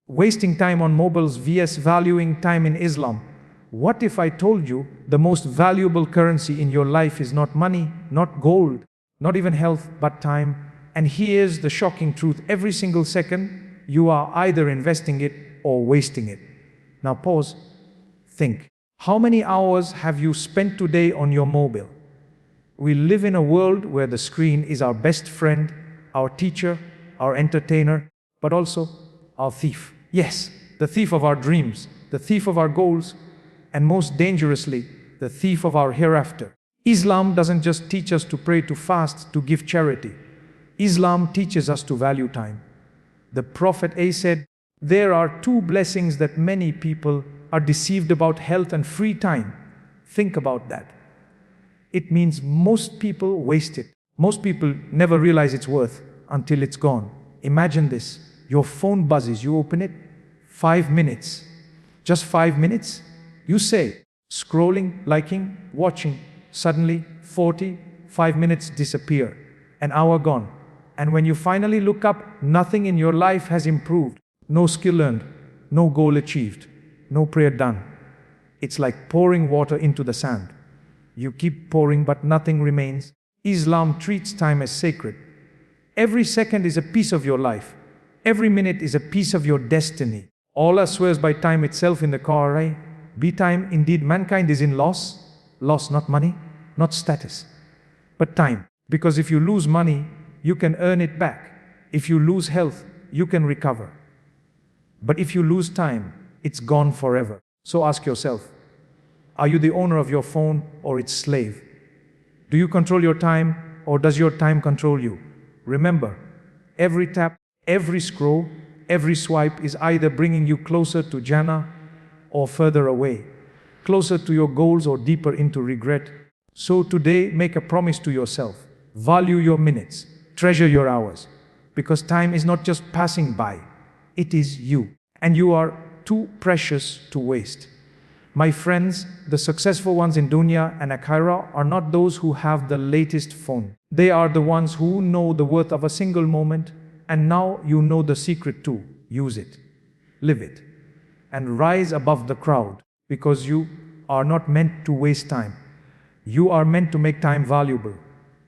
Wasting time on mobiles vs valuing time in Islam. What if I told you the most valuable currency in your life is not money, not gold, not even health, but time? And here's the shocking truth. Every single second, you are either investing it or wasting it. Now pause, think. How many hours have you spent today on your mobile? We live in a world where the screen is our best friend, our teacher, our entertainer, but also our thief. Yes, the thief of our dreams, the thief of our goals, and most dangerously, the thief of our hereafter. Islam doesn't just teach us to pray, to fast, to give charity. Islam teaches us to value time. The Prophet said, there are two blessings that many people are deceived about: health and free time. Think about that. It means most people waste it. Most people never realize its worth until it's gone. Imagine this. Your phone buzzes, you open it, 5 minutes. Just 5 minutes? You say, scrolling, liking, watching. Suddenly, 45 minutes disappear. An hour gone. And when you finally look up, nothing in your life has improved. No skill learned, no goal achieved, no prayer done. It's like pouring water into the sand. You keep pouring, but nothing remains. Islam treats time as sacred. Every second is a piece of your life. Every minute is a piece of your destiny. Allah swears by time itself in the Quran. Be time, indeed mankind is in loss. Loss, not money, not status, but time. Because if you lose money, you can earn it back. If you lose health, you can recover. But if you lose time, it's gone forever. So ask yourself, are you the owner of your phone or its slave? Do you control your time or does your time control you? Remember, every tap, every scroll, every swipe is either bringing you closer to Jannah or further away, closer to your goals or deeper into regret. So today, make a promise to yourself. Value your minutes, treasure your hours, because time is not just passing by, it is you, and you are too precious to waste. My friends, the successful ones in dunya and akhirah are not those who have the latest phone. They are the ones who know the worth of a single moment, and now you know the secret too. Use it, live it, and rise above the crowd, because you are not meant to waste time. You are meant to make time valuable.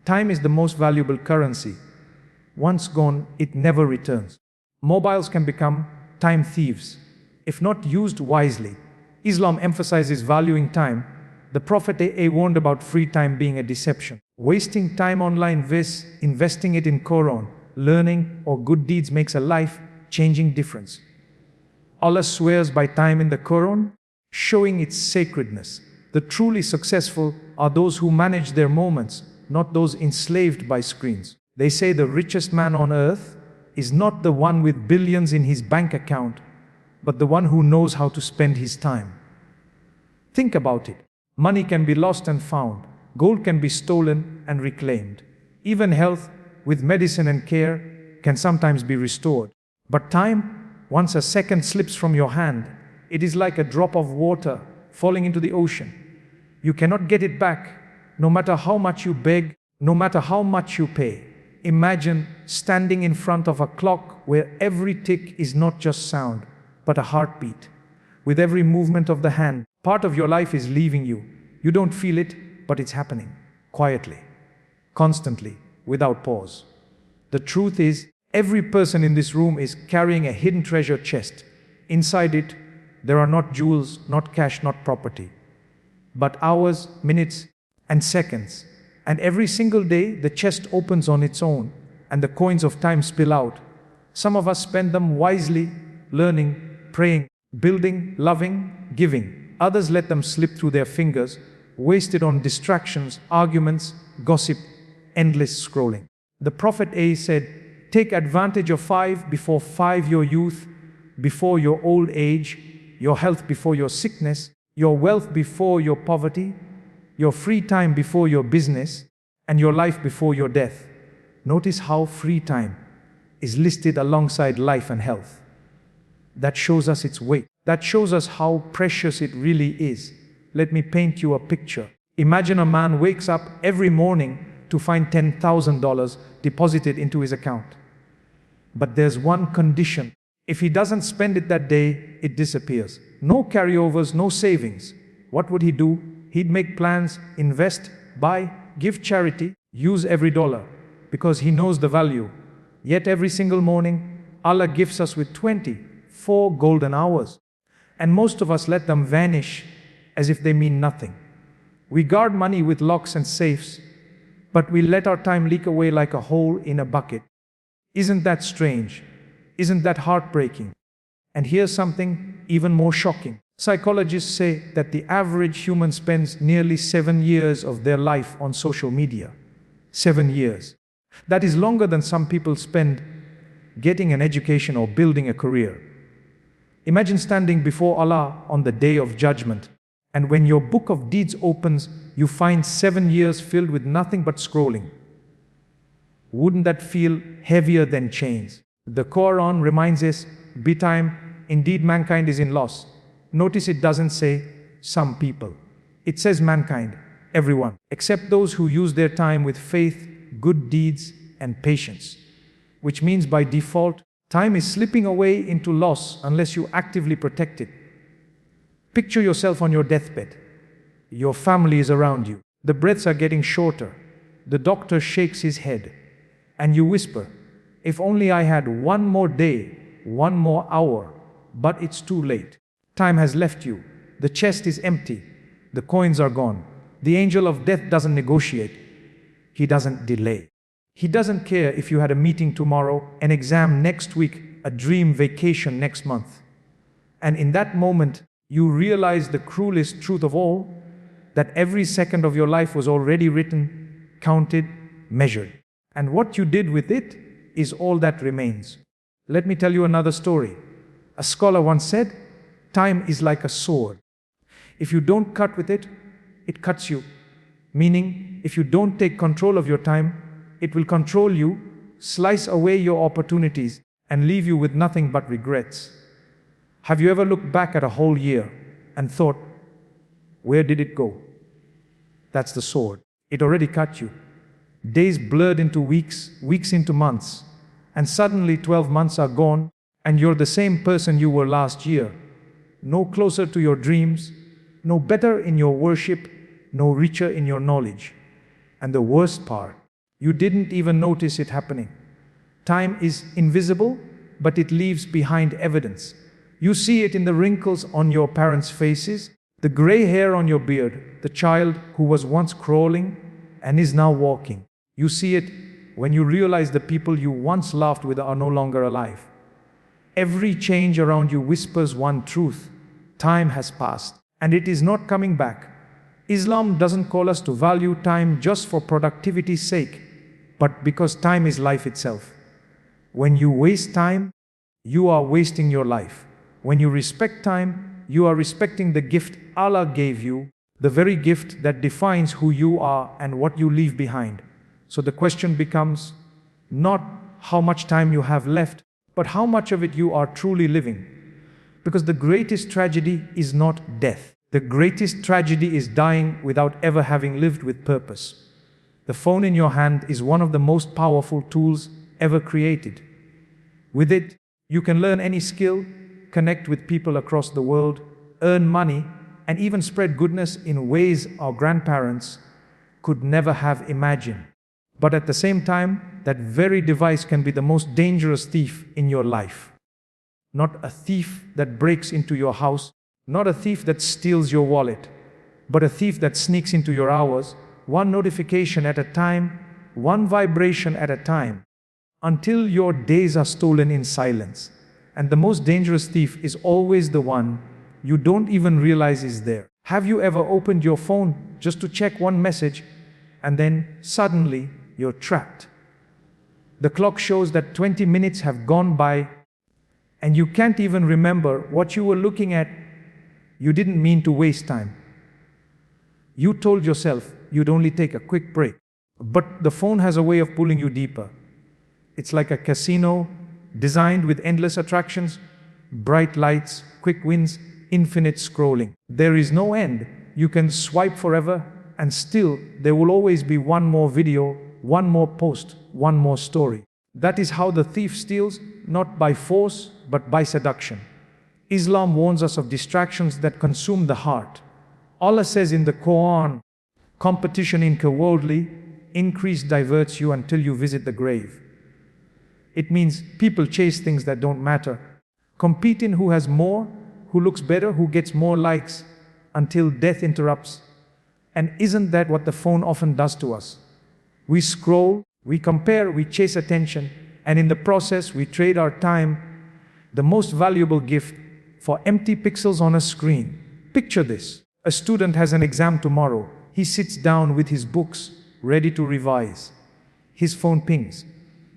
Time is the most valuable currency. Once gone, it never returns. Mobiles can become time thieves, if not used wisely. Islam emphasizes valuing time. The Prophet warned about free time being a deception. Wasting time online versus investing it in Quran, learning, or good deeds makes a life-changing difference. Allah swears by time in the Quran, showing its sacredness. The truly successful are those who manage their moments, not those enslaved by screens. They say the richest man on earth is not the one with billions in his bank account, but the one who knows how to spend his time. Think about it. Money can be lost and found. Gold can be stolen and reclaimed. Even health, with medicine and care, can sometimes be restored. But time, once a second slips from your hand, it is like a drop of water falling into the ocean. You cannot get it back, no matter how much you beg, no matter how much you pay. Imagine standing in front of a clock where every tick is not just sound, but a heartbeat. With every movement of the hand, part of your life is leaving you. You don't feel it, but it's happening, quietly, constantly, without pause. The truth is, every person in this room is carrying a hidden treasure chest. Inside it, there are not jewels, not cash, not property, but hours, minutes, and seconds. And every single day, the chest opens on its own, and the coins of time spill out. Some of us spend them wisely, learning, praying, building, loving, giving. Others let them slip through their fingers, wasted on distractions, arguments, gossip, endless scrolling. The Prophet said, take advantage of 5 before 5, your youth before your old age, your health before your sickness, your wealth before your poverty, your free time before your business, and your life before your death. Notice how free time is listed alongside life and health. That shows us its weight. That shows us how precious it really is. Let me paint you a picture. Imagine a man wakes up every morning to find $10,000 deposited into his account. But there's one condition. If he doesn't spend it that day, it disappears. No carryovers, no savings. What would he do? He'd make plans, invest, buy, give charity, use every dollar, because he knows the value. Yet every single morning, Allah gifts us with 24 golden hours. And most of us let them vanish as if they mean nothing. We guard money with locks and safes, but we let our time leak away like a hole in a bucket. Isn't that strange? Isn't that heartbreaking? And here's something even more shocking. Psychologists say that the average human spends nearly 7 years of their life on social media. 7 years. That is longer than some people spend getting an education or building a career. Imagine standing before Allah on the day of judgment, and when your book of deeds opens, you find 7 years filled with nothing but scrolling. Wouldn't that feel heavier than chains? The Quran reminds us, "Betime, indeed mankind is in loss." Notice it doesn't say some people. It says mankind, everyone, except those who use their time with faith, good deeds, and patience. Which means by default, time is slipping away into loss unless you actively protect it. Picture yourself on your deathbed. Your family is around you. The breaths are getting shorter. The doctor shakes his head. And you whisper, "If only I had one more day, one more hour." But it's too late. Time has left you. The chest is empty. The coins are gone. The angel of death doesn't negotiate. He doesn't delay. He doesn't care if you had a meeting tomorrow, an exam next week, a dream vacation next month. And in that moment, you realize the cruelest truth of all, that every second of your life was already written, counted, measured. And what you did with it is all that remains. Let me tell you another story. A scholar once said, "Time is like a sword. If you don't cut with it, it cuts you." Meaning, if you don't take control of your time, it will control you, slice away your opportunities, and leave you with nothing but regrets. Have you ever looked back at a whole year and thought, where did it go? That's the sword. It already cut you. Days blurred into weeks, weeks into months, and suddenly 12 months are gone, and you're the same person you were last year. No closer to your dreams, no better in your worship, no richer in your knowledge. And the worst part, you didn't even notice it happening. Time is invisible, but it leaves behind evidence. You see it in the wrinkles on your parents' faces, the gray hair on your beard, the child who was once crawling and is now walking. You see it when you realize the people you once laughed with are no longer alive. Every change around you whispers one truth: time has passed, and it is not coming back. Islam doesn't call us to value time just for productivity's sake, but because time is life itself. When you waste time, you are wasting your life. When you respect time, you are respecting the gift Allah gave you, the very gift that defines who you are and what you leave behind. So the question becomes not how much time you have left, but how much of it you are truly living. Because the greatest tragedy is not death. The greatest tragedy is dying without ever having lived with purpose. The phone in your hand is one of the most powerful tools ever created. With it, you can learn any skill, connect with people across the world, earn money, and even spread goodness in ways our grandparents could never have imagined. But at the same time, that very device can be the most dangerous thief in your life. Not a thief that breaks into your house, not a thief that steals your wallet, but a thief that sneaks into your hours, one notification at a time, one vibration at a time, until your days are stolen in silence. And the most dangerous thief is always the one you don't even realize is there. Have you ever opened your phone just to check one message, and then suddenly you're trapped? The clock shows that 20 minutes have gone by, and you can't even remember what you were looking at. You didn't mean to waste time. You told yourself you'd only take a quick break. But the phone has a way of pulling you deeper. It's like a casino designed with endless attractions, bright lights, quick wins, infinite scrolling. There is no end. You can swipe forever, and still there will always be one more video, one more post, one more story. That is how the thief steals, not by force, but by seduction. Islam warns us of distractions that consume the heart. Allah says in the Quran, competition in worldly increase diverts you until you visit the grave. It means people chase things that don't matter. Compete in who has more, who looks better, who gets more likes, until death interrupts. And isn't that what the phone often does to us? We scroll, we compare, we chase attention, and in the process we trade our time, the most valuable gift, for empty pixels on a screen. Picture this. A student has an exam tomorrow. He sits down with his books, ready to revise. His phone pings.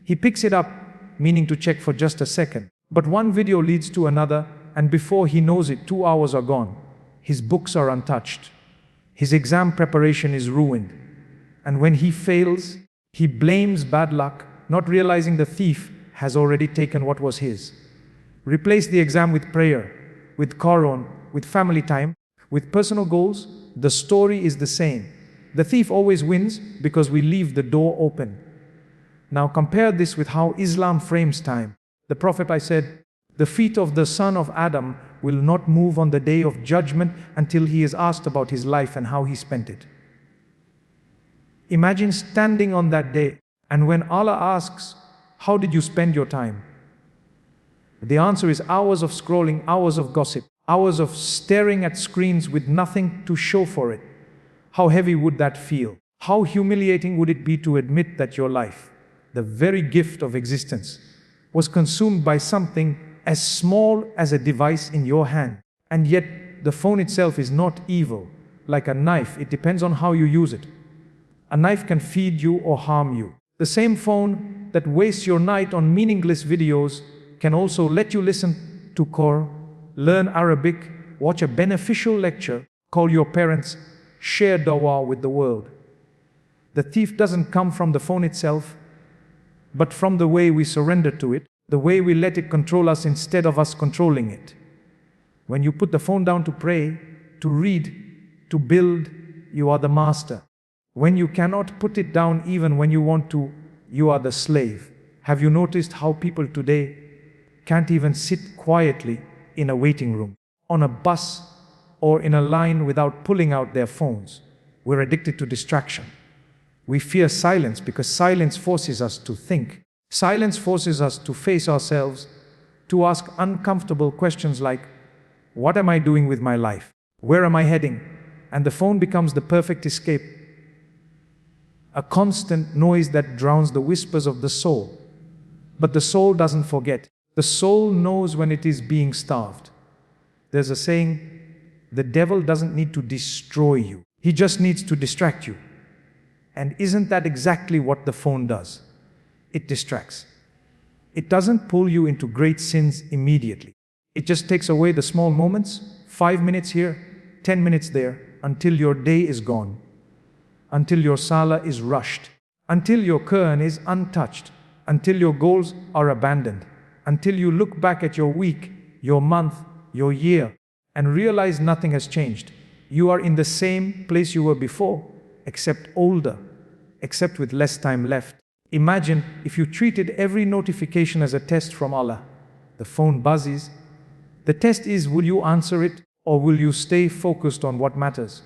He picks it up, meaning to check for just a second. But one video leads to another, and before he knows it, 2 hours are gone. His books are untouched. His exam preparation is ruined. And when he fails, he blames bad luck, not realizing the thief has already taken what was his. Replace the exam with prayer, with Quran, with family time, with personal goals. The story is the same. The thief always wins because we leave the door open. Now compare this with how Islam frames time. The Prophet said, the feet of the son of Adam will not move on the day of judgment until he is asked about his life and how he spent it. Imagine standing on that day, and when Allah asks, how did you spend your time? The answer is hours of scrolling, hours of gossip, hours of staring at screens with nothing to show for it. How heavy would that feel? How humiliating would it be to admit that your life, the very gift of existence, was consumed by something as small as a device in your hand? And yet, the phone itself is not evil. Like a knife, it depends on how you use it. A knife can feed you or harm you. The same phone that wastes your night on meaningless videos can also let you listen to Qur'an, learn Arabic, watch a beneficial lecture, call your parents, share dawah with the world. The thief doesn't come from the phone itself, but from the way we surrender to it, the way we let it control us instead of us controlling it. When you put the phone down to pray, to read, to build, you are the master. When you cannot put it down even when you want to, you are the slave. Have you noticed how people today can't even sit quietly in a waiting room, on a bus, or in a line without pulling out their phones? We're addicted to distraction. We fear silence because silence forces us to think. Silence forces us to face ourselves, to ask uncomfortable questions like, what am I doing with my life? Where am I heading? And the phone becomes the perfect escape. A constant noise that drowns the whispers of the soul. But the soul doesn't forget. The soul knows when it is being starved. There's a saying, the devil doesn't need to destroy you. He just needs to distract you. And isn't that exactly what the phone does? It distracts. It doesn't pull you into great sins immediately. It just takes away the small moments, 5 minutes here, 10 minutes there, until your day is gone. Until your salah is rushed, until your Quran is untouched, until your goals are abandoned, until you look back at your week, your month, your year, and realize nothing has changed. You are in the same place you were before, except older, except with less time left. Imagine if you treated every notification as a test from Allah. The phone buzzes. The test is, will you answer it, or will you stay focused on what matters?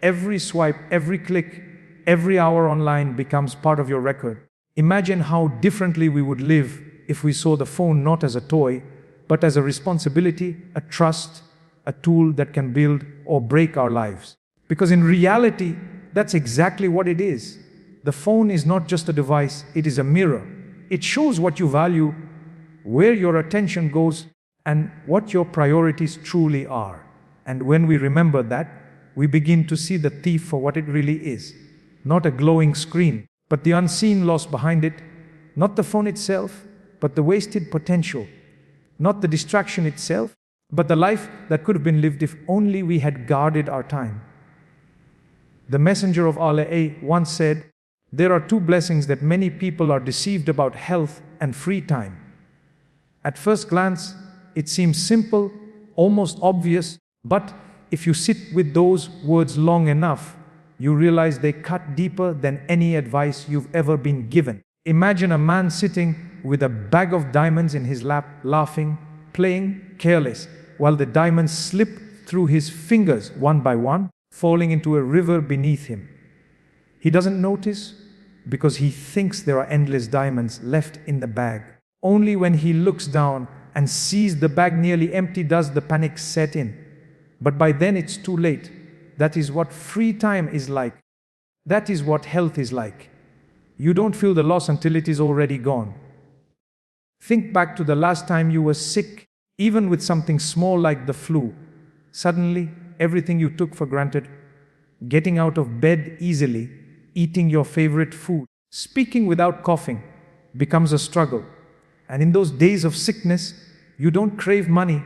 Every swipe, every click, every hour online becomes part of your record. Imagine how differently we would live if we saw the phone not as a toy, but as a responsibility, a trust, a tool that can build or break our lives. Because in reality, that's exactly what it is. The phone is not just a device, it is a mirror. It shows what you value, where your attention goes, and what your priorities truly are. And when we remember that, we begin to see the thief for what it really is. Not a glowing screen, but the unseen loss behind it. Not the phone itself, but the wasted potential. Not the distraction itself, but the life that could have been lived if only we had guarded our time. The Messenger of Allah once said, there are 2 blessings that many people are deceived about: health and free time. At first glance, it seems simple, almost obvious, but if you sit with those words long enough, you realize they cut deeper than any advice you've ever been given. Imagine a man sitting with a bag of diamonds in his lap, laughing, playing, careless, while the diamonds slip through his fingers one by one, falling into a river beneath him. He doesn't notice because he thinks there are endless diamonds left in the bag. Only when he looks down and sees the bag nearly empty does the panic set in. But by then it's too late. That is what free time is like. That is what health is like. You don't feel the loss until it is already gone. Think back to the last time you were sick, even with something small like the flu. Suddenly, everything you took for granted, getting out of bed easily, eating your favorite food, speaking without coughing, becomes a struggle. And in those days of sickness, you don't crave money,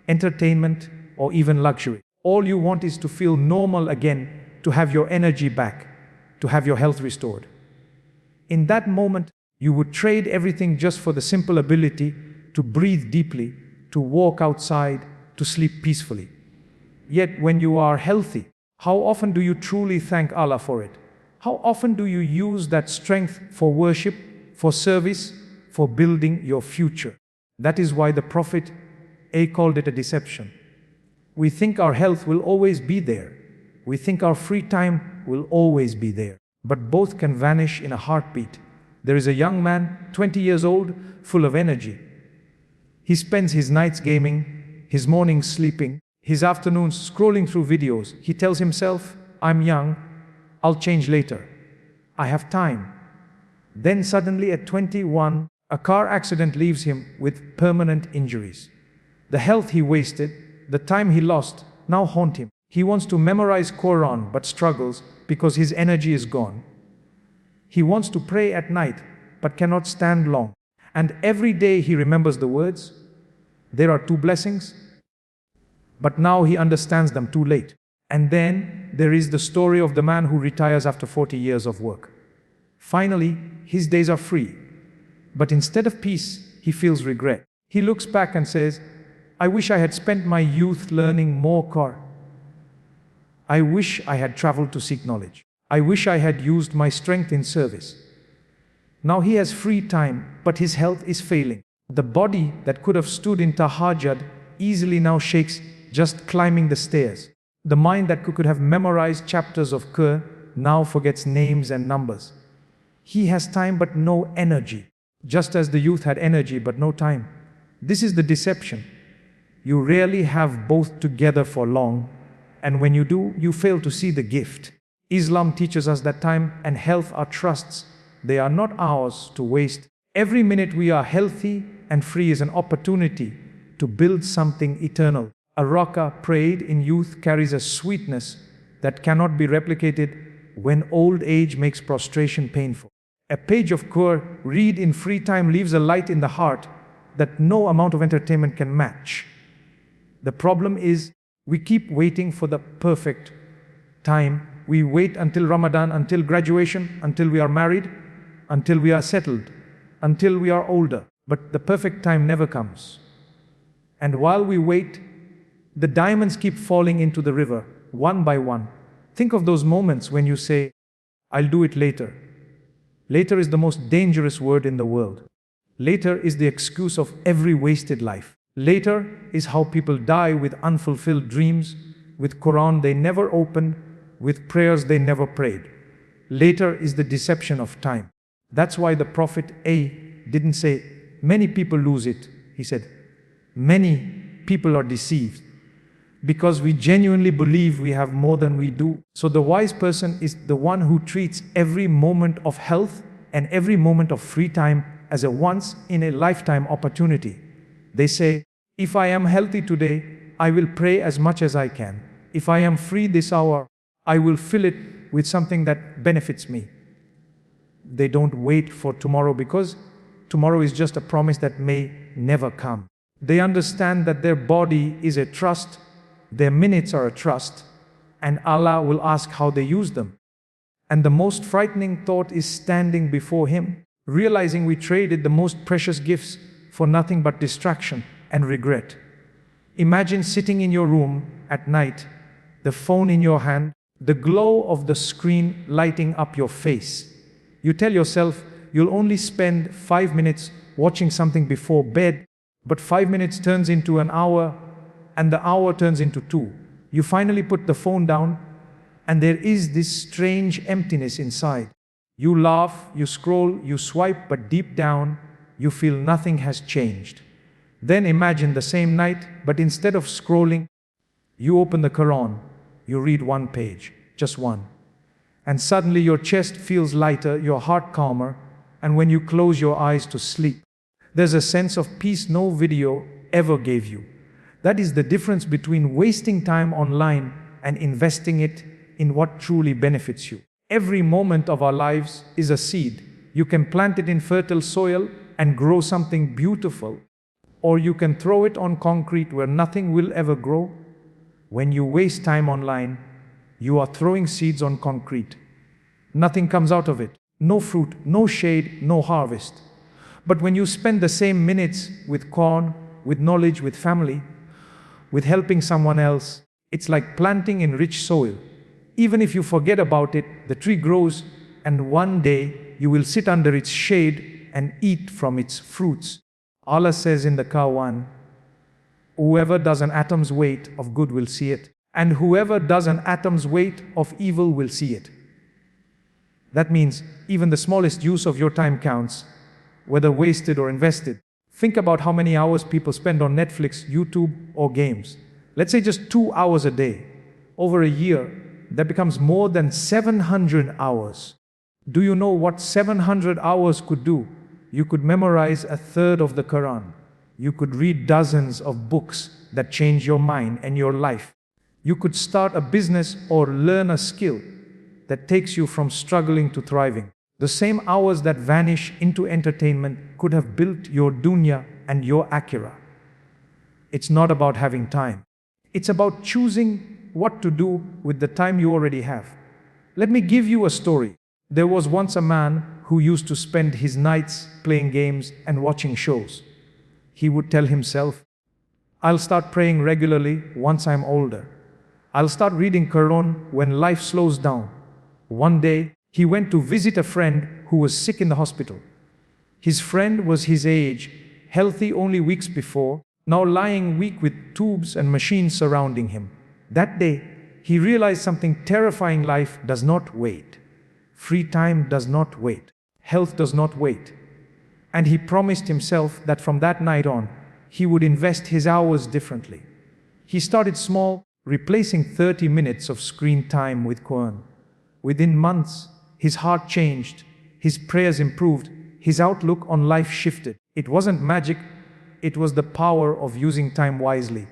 entertainment, or even luxury. All you want is to feel normal again, to have your energy back, to have your health restored. In that moment, you would trade everything just for the simple ability to breathe deeply, to walk outside, to sleep peacefully. Yet when you are healthy, how often do you truly thank Allah for it? How often do you use that strength for worship, for service, for building your future? That is why the Prophet called it a deception. We think our health will always be there. We think our free time will always be there. But both can vanish in a heartbeat. There is a young man, 20 years old, full of energy. He spends his nights gaming, his mornings sleeping, his afternoons scrolling through videos. He tells himself, I'm young, I'll change later. I have time. Then suddenly at 21, a car accident leaves him with permanent injuries. The health he wasted, the time he lost, now haunt him. He wants to memorize Quran but struggles because his energy is gone. He wants to pray at night but cannot stand long. And every day he remembers the words, there are two blessings, but now he understands them too late. And then there is the story of the man who retires after 40 years of work. Finally, his days are free. But instead of peace, he feels regret. He looks back and says, I wish I had spent my youth learning more Quran. I wish I had traveled to seek knowledge. I wish I had used my strength in service. Now he has free time, but his health is failing. The body that could have stood in tahajjud easily now shakes just climbing the stairs. The mind that could have memorized chapters of Qur'an now forgets names and numbers. He has time but no energy, just as the youth had energy but no time. This is the deception. You rarely have both together for long, and when you do, you fail to see the gift. Islam teaches us that time and health are trusts. They are not ours to waste. Every minute we are healthy and free is an opportunity to build something eternal. A rak'ah prayed in youth carries a sweetness that cannot be replicated when old age makes prostration painful. A page of Qur'an read in free time leaves a light in the heart that no amount of entertainment can match. The problem is we keep waiting for the perfect time. We wait until Ramadan, until graduation, until we are married, until we are settled, until we are older. But the perfect time never comes. And while we wait, the diamonds keep falling into the river, one by one. Think of those moments when you say, I'll do it later. Later is the most dangerous word in the world. Later is the excuse of every wasted life. Later is how people die with unfulfilled dreams, with Quran they never opened, with prayers they never prayed. Later is the deception of time. That's why the Prophet didn't say, many people lose it. He said, many people are deceived. Because we genuinely believe we have more than we do. So the wise person is the one who treats every moment of health and every moment of free time as a once-in-a-lifetime opportunity. They say, if I am healthy today, I will pray as much as I can. If I am free this hour, I will fill it with something that benefits me. They don't wait for tomorrow because tomorrow is just a promise that may never come. They understand that their body is a trust, their minutes are a trust, and Allah will ask how they use them. And the most frightening thought is standing before Him, realizing we traded the most precious gifts for nothing but distraction and regret. Imagine sitting in your room at night, the phone in your hand, the glow of the screen lighting up your face. You tell yourself You'll only spend 5 minutes watching something before bed, but 5 minutes turns into an hour, and the hour turns into 2. You finally put the phone down, and there is this strange emptiness inside. You laugh, you scroll, you swipe, but deep down, you feel nothing has changed. Then imagine the same night, but instead of scrolling, you open the Quran, you read one page, just one. And suddenly your chest feels lighter, your heart calmer, and when you close your eyes to sleep, there's a sense of peace no video ever gave you. That is the difference between wasting time online and investing it in what truly benefits you. Every moment of our lives is a seed. You can plant it in fertile soil and grow something beautiful, or you can throw it on concrete where nothing will ever grow. When you waste time online, you are throwing seeds on concrete. Nothing comes out of it. No fruit, no shade, no harvest. But when you spend the same minutes with Quran, with knowledge, with family, with helping someone else, it's like planting in rich soil. Even if you forget about it, the tree grows, and one day you will sit under its shade and eat from its fruits. Allah says in the Quran, whoever does an atom's weight of good will see it, and whoever does an atom's weight of evil will see it. That means even the smallest use of your time counts, whether wasted or invested. Think about how many hours people spend on Netflix, YouTube, or games. Let's say just 2 hours a day. Over a year, that becomes more than 700 hours. Do you know what 700 hours could do? You could memorize a third of the Quran. You could read dozens of books that change your mind and your life. You could start a business or learn a skill that takes you from struggling to thriving. The same hours that vanish into entertainment could have built your dunya and your akhirah. It's not about having time. It's about choosing what to do with the time you already have. Let me give you a story. There was once a man who used to spend his nights playing games and watching shows. He would tell himself, I'll start praying regularly once I'm older. I'll start reading Quran when life slows down. One day, he went to visit a friend who was sick in the hospital. His friend was his age, healthy only weeks before, now lying weak with tubes and machines surrounding him. That day, he realized something terrifying. Life does not wait. Free time does not wait. Health does not wait. And he promised himself that from that night on, he would invest his hours differently. He started small, replacing 30 minutes of screen time with Quran. Within months, his heart changed, his prayers improved, his outlook on life shifted. It wasn't magic, it was the power of using time wisely.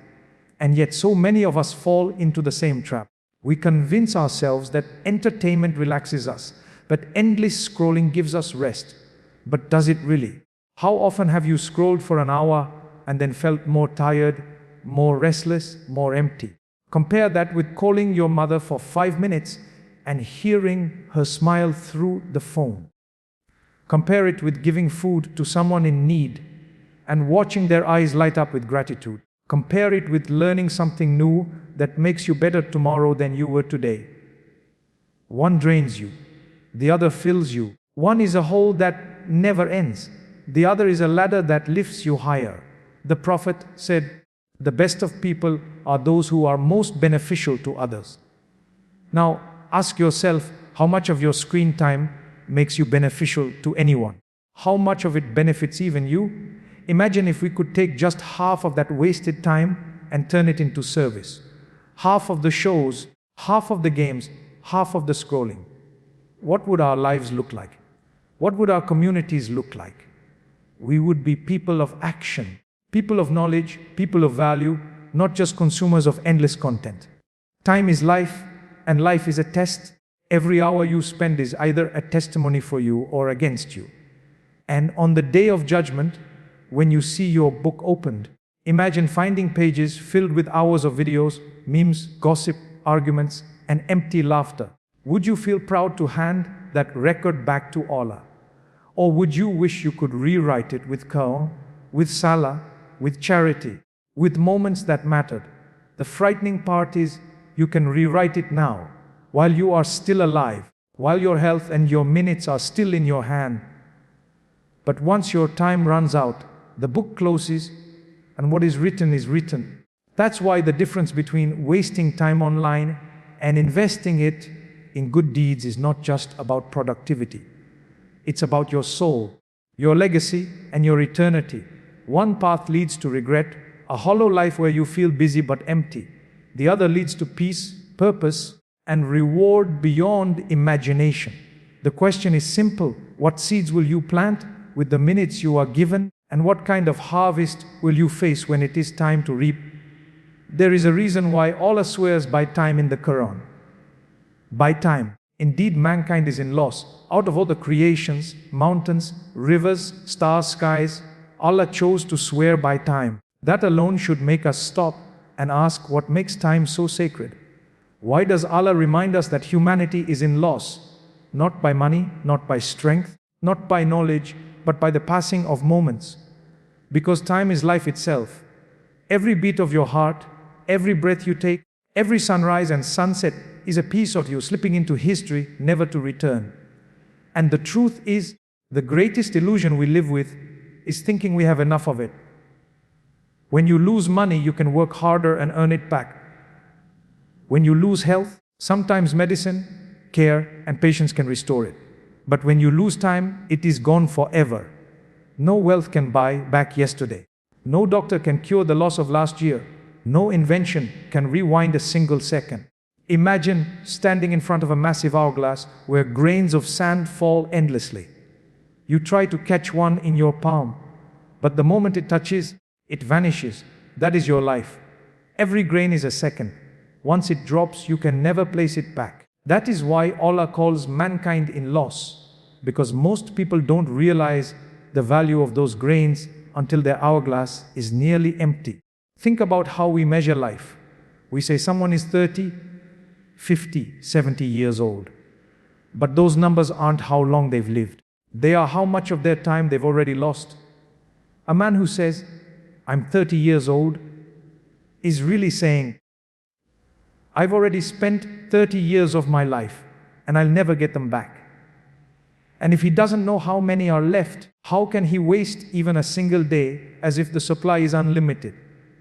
And yet so many of us fall into the same trap. We convince ourselves that entertainment relaxes us, but endless scrolling gives us rest. But does it really? How often have you scrolled for an hour and then felt more tired, more restless, more empty? Compare that with calling your mother for 5 minutes and hearing her smile through the phone. Compare it with giving food to someone in need and watching their eyes light up with gratitude. Compare it with learning something new that makes you better tomorrow than you were today. One drains you, the other fills you. One is a hole that never ends. The other is a ladder that lifts you higher. The Prophet said, the best of people are those who are most beneficial to others. Now, ask yourself how much of your screen time makes you beneficial to anyone. How much of it benefits even you? Imagine if we could take just half of that wasted time and turn it into service. Half of the shows, half of the games, half of the scrolling. What would our lives look like? What would our communities look like? We would be people of action, people of knowledge, people of value, not just consumers of endless content. Time is life, and life is a test. Every hour you spend is either a testimony for you or against you. And on the day of judgment, when you see your book opened, imagine finding pages filled with hours of videos, memes, gossip, arguments, and empty laughter. Would you feel proud to hand that record back to Allah? Or would you wish you could rewrite it with Quran, with Salah, with charity, with moments that mattered? The frightening part is, you can rewrite it now, while you are still alive, while your health and your minutes are still in your hand. But once your time runs out, the book closes, and what is written is written. That's why the difference between wasting time online and investing it in good deeds is not just about productivity. It's about your soul, your legacy, and your eternity. One path leads to regret, a hollow life where you feel busy but empty. The other leads to peace, purpose, and reward beyond imagination. The question is simple: what seeds will you plant with the minutes you are given, and what kind of harvest will you face when it is time to reap? There is a reason why Allah swears by time in the Quran. By time. Indeed, mankind is in loss. Out of all the creations, mountains, rivers, stars, skies, Allah chose to swear by time. That alone should make us stop and ask, what makes time so sacred? Why does Allah remind us that humanity is in loss? Not by money, not by strength, not by knowledge, but by the passing of moments. Because time is life itself. Every beat of your heart, every breath you take, every sunrise and sunset is a piece of you slipping into history, never to return. And the truth is, the greatest illusion we live with is thinking we have enough of it. When you lose money, you can work harder and earn it back. When you lose health, sometimes medicine, care, and patience can restore it. But when you lose time, it is gone forever. No wealth can buy back yesterday. No doctor can cure the loss of last year. No invention can rewind a single second. Imagine standing in front of a massive hourglass where grains of sand fall endlessly. You try to catch one in your palm, but the moment it touches, it vanishes. That is your life. Every grain is a second. Once it drops, you can never place it back. That is why Allah calls mankind in loss, because most people don't realize the value of those grains until their hourglass is nearly empty. Think about how we measure life. We say someone is 30, 50, 70 years old. But those numbers aren't how long they've lived. They are how much of their time they've already lost. A man who says, I'm 30 years old, is really saying, I've already spent 30 years of my life, and I'll never get them back. And if he doesn't know how many are left, how can he waste even a single day as if the supply is unlimited?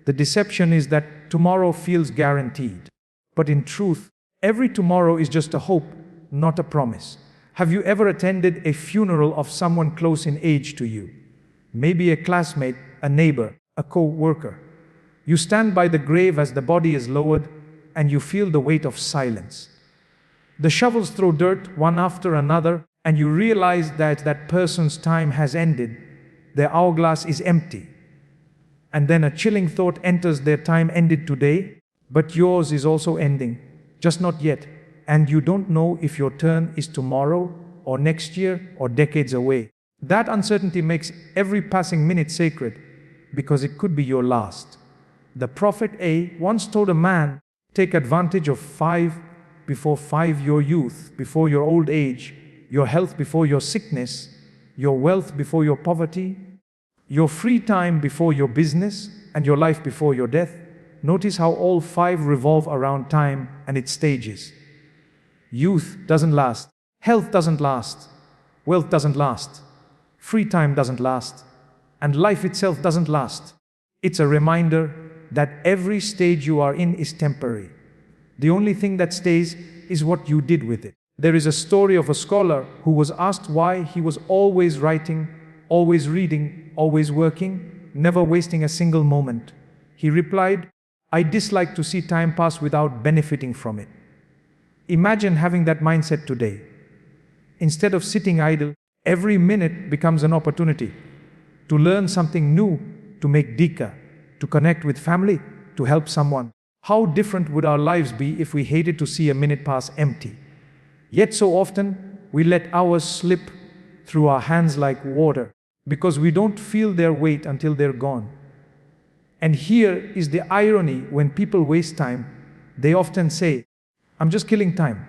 The deception is that tomorrow feels guaranteed. But in truth, every tomorrow is just a hope, not a promise. Have you ever attended a funeral of someone close in age to you? Maybe a classmate, a neighbor, a co-worker. You stand by the grave as the body is lowered, and you feel the weight of silence. The shovels throw dirt one after another, and you realize that that person's time has ended. Their hourglass is empty. And then a chilling thought enters: their time ended today, but yours is also ending. Just not yet. And you don't know if your turn is tomorrow, or next year, or decades away. That uncertainty makes every passing minute sacred, because it could be your last. The Prophet once told a man, take advantage of 5 before 5, your youth before your old age, your health before your sickness, your wealth before your poverty, your free time before your business, and your life before your death. Notice how all 5 revolve around time and its stages. Youth doesn't last. Health doesn't last. Wealth doesn't last. Free time doesn't last. And life itself doesn't last. It's a reminder that every stage you are in is temporary. The only thing that stays is what you did with it. There is a story of a scholar who was asked why he was always writing, always reading, always working, never wasting a single moment. He replied, I dislike to see time pass without benefiting from it. Imagine having that mindset today. Instead of sitting idle, every minute becomes an opportunity to learn something new, to make dikah, to connect with family, to help someone. How different would our lives be if we hated to see a minute pass empty? Yet so often, we let hours slip through our hands like water, because we don't feel their weight until they're gone. And here is the irony: when people waste time, they often say, I'm just killing time.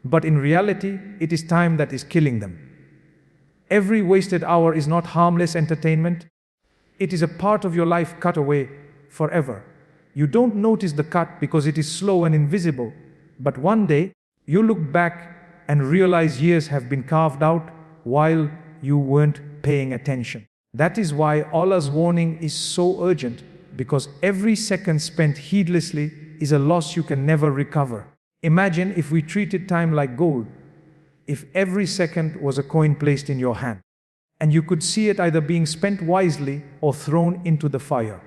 But in reality, it is time that is killing them. Every wasted hour is not harmless entertainment. It is a part of your life cut away forever. You don't notice the cut because it is slow and invisible. But one day, you look back and realize years have been carved out while you weren't paying attention. That is why Allah's warning is so urgent, because every second spent heedlessly is a loss you can never recover. Imagine if we treated time like gold, if every second was a coin placed in your hand, and you could see it either being spent wisely or thrown into the fire.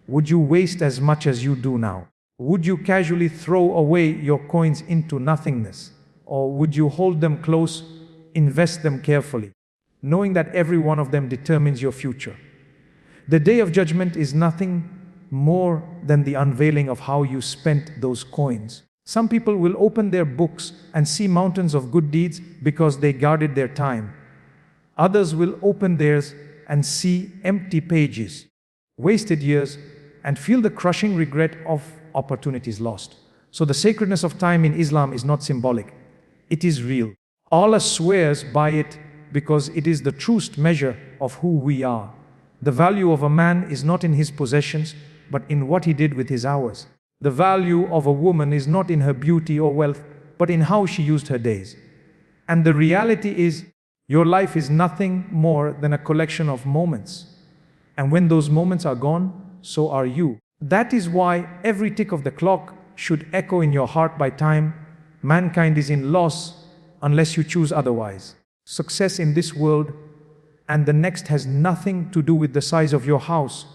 Would you waste as much as you do now? Would you casually throw away your coins into nothingness? Or would you hold them close, invest them carefully, knowing that every one of them determines your future? The Day of Judgment is nothing more than the unveiling of how you spent those coins. Some people will open their books and see mountains of good deeds because they guarded their time. Others will open theirs and see empty pages, wasted years, and feel the crushing regret of opportunities lost. So the sacredness of time in Islam is not symbolic. It is real. Allah swears by it because it is the truest measure of who we are. The value of a man is not in his possessions, but in what he did with his hours. The value of a woman is not in her beauty or wealth, but in how she used her days. And the reality is, your life is nothing more than a collection of moments. And when those moments are gone, so are you. That is why every tick of the clock should echo in your heart by time. Mankind is in loss unless you choose otherwise. Success in this world and the next has nothing to do with the size of your house,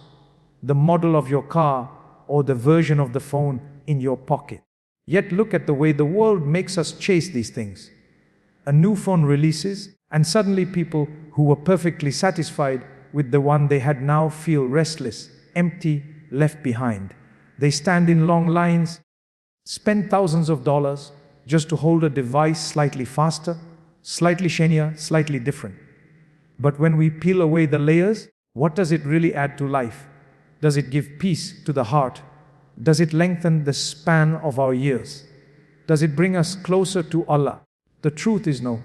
the model of your car, or the version of the phone in your pocket. Yet look at the way the world makes us chase these things. A new phone releases, and suddenly people who were perfectly satisfied with the one they had now feel restless, empty, left behind. They stand in long lines, spend thousands of dollars just to hold a device slightly faster, slightly shinier, slightly different. But when we peel away the layers, what does it really add to life? Does it give peace to the heart? Does it lengthen the span of our years? Does it bring us closer to Allah? The truth is no.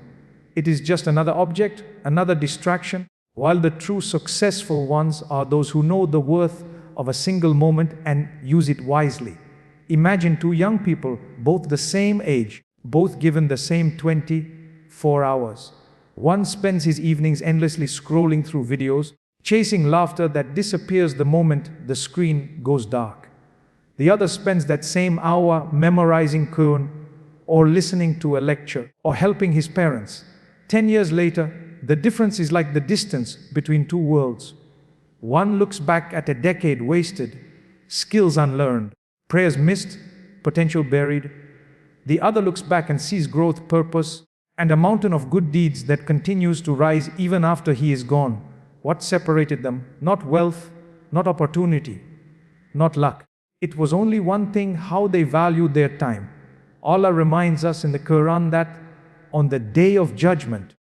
It is just another object, another distraction, while the true successful ones are those who know the worth of a single moment and use it wisely. Imagine two young people, both the same age, both given the same 24 hours. One spends his evenings endlessly scrolling through videos, chasing laughter that disappears the moment the screen goes dark. The other spends that same hour memorizing Quran, or listening to a lecture, or helping his parents. 10 years later, the difference is like the distance between two worlds. One looks back at a decade wasted, skills unlearned, prayers missed, potential buried. The other looks back and sees growth, purpose, and a mountain of good deeds that continues to rise even after he is gone. What separated them? Not wealth, not opportunity, not luck. It was only one thing: how they valued their time. Allah reminds us in the Quran that on the Day of Judgment,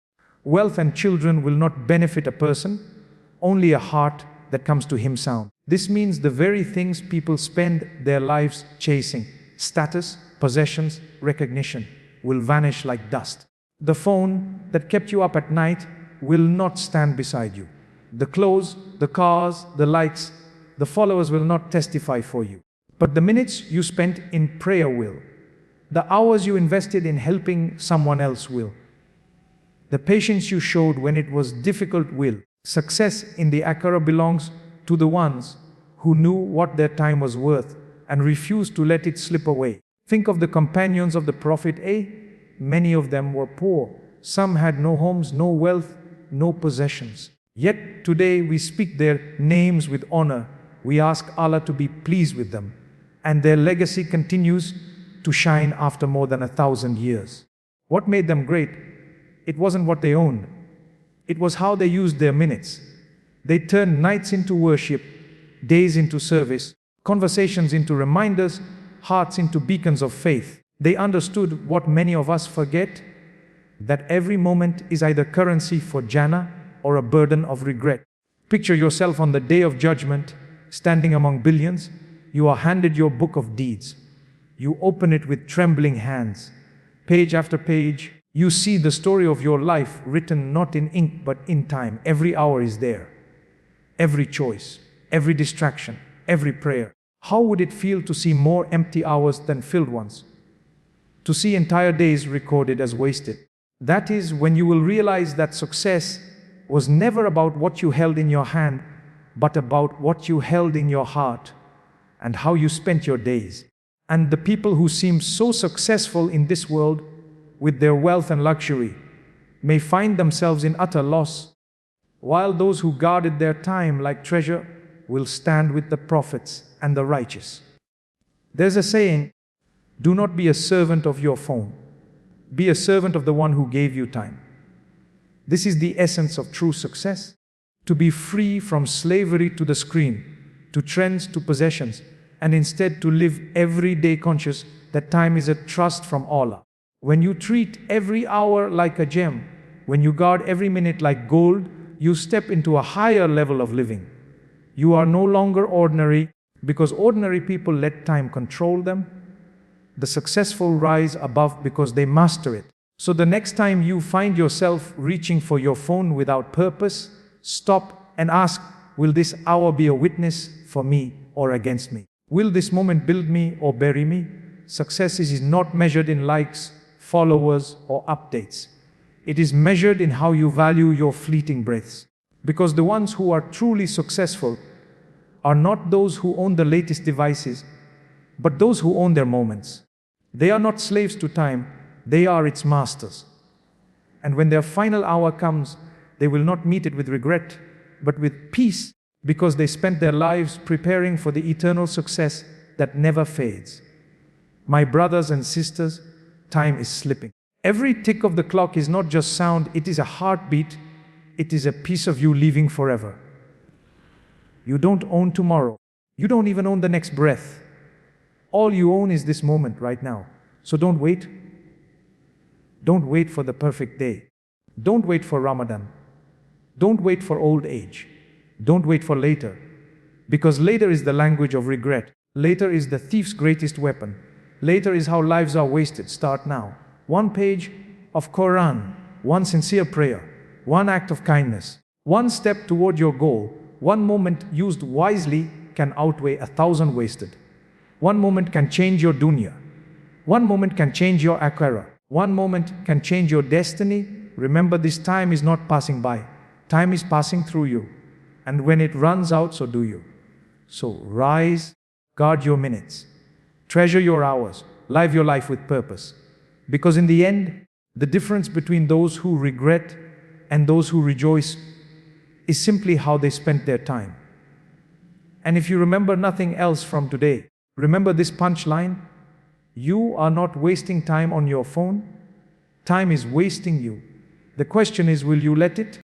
wealth and children will not benefit a person, only a heart that comes to him sound. This means the very things people spend their lives chasing, status, possessions, recognition, will vanish like dust. The phone that kept you up at night will not stand beside you. The clothes, the cars, the likes, the followers will not testify for you. But the minutes you spent in prayer will. The hours you invested in helping someone else will. The patience you showed when it was difficult will. Success in the Akhirah belongs to the ones who knew what their time was worth and refused to let it slip away. Think of the companions of the Prophet. Many of them were poor. Some had no homes, no wealth, no possessions. Yet today we speak their names with honor. We ask Allah to be pleased with them. And their legacy continues to shine after more than 1,000 years. What made them great? It wasn't what they owned. It was how they used their minutes. They turned nights into worship, days into service, conversations into reminders, hearts into beacons of faith. They understood what many of us forget, that every moment is either currency for Jannah or a burden of regret. Picture yourself on the Day of Judgment, standing among billions. You are handed your book of deeds. You open it with trembling hands. Page after page, you see the story of your life written not in ink but in time. Every hour is there. Every choice, every distraction, every prayer. How would it feel to see more empty hours than filled ones? To see entire days recorded as wasted? That is when you will realize that success was never about what you held in your hand, but about what you held in your heart and how you spent your days. And the people who seem so successful in this world with their wealth and luxury may find themselves in utter loss, while those who guarded their time like treasure will stand with the prophets and the righteous. There's a saying, do not be a servant of your phone. Be a servant of the one who gave you time. This is the essence of true success. To be free from slavery to the screen, to trends, to possessions, and instead to live every day conscious that time is a trust from Allah. When you treat every hour like a gem, when you guard every minute like gold, you step into a higher level of living. You are no longer ordinary, because ordinary people let time control them. The successful rise above because they master it. So the next time you find yourself reaching for your phone without purpose, stop and ask, will this hour be a witness for me or against me? Will this moment build me or bury me? Success is not measured in likes, followers, or updates. It is measured in how you value your fleeting breaths. Because the ones who are truly successful are not those who own the latest devices, but those who own their moments. They are not slaves to time, they are its masters. And when their final hour comes, they will not meet it with regret, but with peace, because they spent their lives preparing for the eternal success that never fades. My brothers and sisters, time is slipping. Every tick of the clock is not just sound, it is a heartbeat, it is a piece of you leaving forever. You don't own tomorrow. You don't even own the next breath. All you own is this moment right now. So don't wait. Don't wait for the perfect day. Don't wait for Ramadan. Don't wait for old age. Don't wait for later. Because later is the language of regret. Later is the thief's greatest weapon. Later is how lives are wasted. Start now. One page of Quran, one sincere prayer, one act of kindness, one step toward your goal, one moment used wisely can outweigh 1,000 wasted. One moment can change your dunya. One moment can change your akhirah. One moment can change your destiny. Remember, this time is not passing by. Time is passing through you. And when it runs out, so do you. So rise, guard your minutes, treasure your hours, live your life with purpose. Because in the end, the difference between those who regret and those who rejoice is simply how they spent their time. And if you remember nothing else from today, remember this punchline: you are not wasting time on your phone. Time is wasting you. The question is, will you let it?